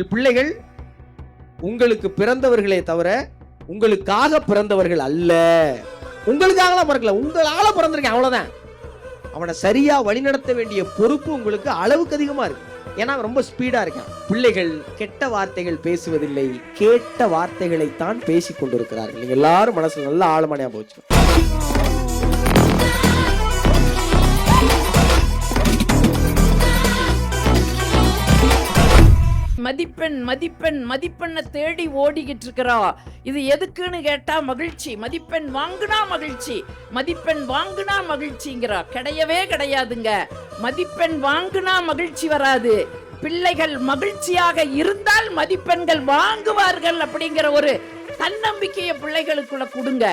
உங்கள் பிள்ளைகள் உங்களுக்கு பிறந்தவர்களே தவிர உங்களுக்காக பிறந்தவர்கள் அல்ல. உங்களுக்காகலாம் பிறக்கல, உங்களால பிறந்திருக்கேன், அவ்வளவுதான். அவனை சரியா வழிநடத்த வேண்டிய பொறுப்பு உங்களுக்கு அளவுக்கு அதிகமா இருக்கு. ஏன்னா ரொம்ப ஸ்பீடா இருக்கான். பிள்ளைகள் கெட்ட வார்த்தைகள் பேசுவதில்லை, கேட்ட வார்த்தைகளை தான் பேசிக் கொண்டிருக்கிறார்கள். நீங்க எல்லாரும் மனசுல நல்ல ஆழமானியா போச்சு. மதிப்பெண் மதிப்பெண் மதிப்பெண்ணை தேடி ஓடிக்கிட்டு இருக்கிறா. இது எதுக்குன்னு கேட்டா மகிழ்ச்சி. மதிப்பெண் வாங்குனா மகிழ்ச்சி, மதிப்பெண் வாங்குனா மகிழ்ச்சிங்கிறா. கிடையவே கிடையாதுங்க. மதிப்பெண் வாங்குனா மகிழ்ச்சி வராது. பிள்ளைகள் மகிழ்ச்சியாக இருந்தால் மதிப்பெண்கள் வாங்குவார்கள் அப்படிங்கிற ஒரு தன்னம்பிக்கையை பிள்ளைகளுக்குள்ள கொடுங்க.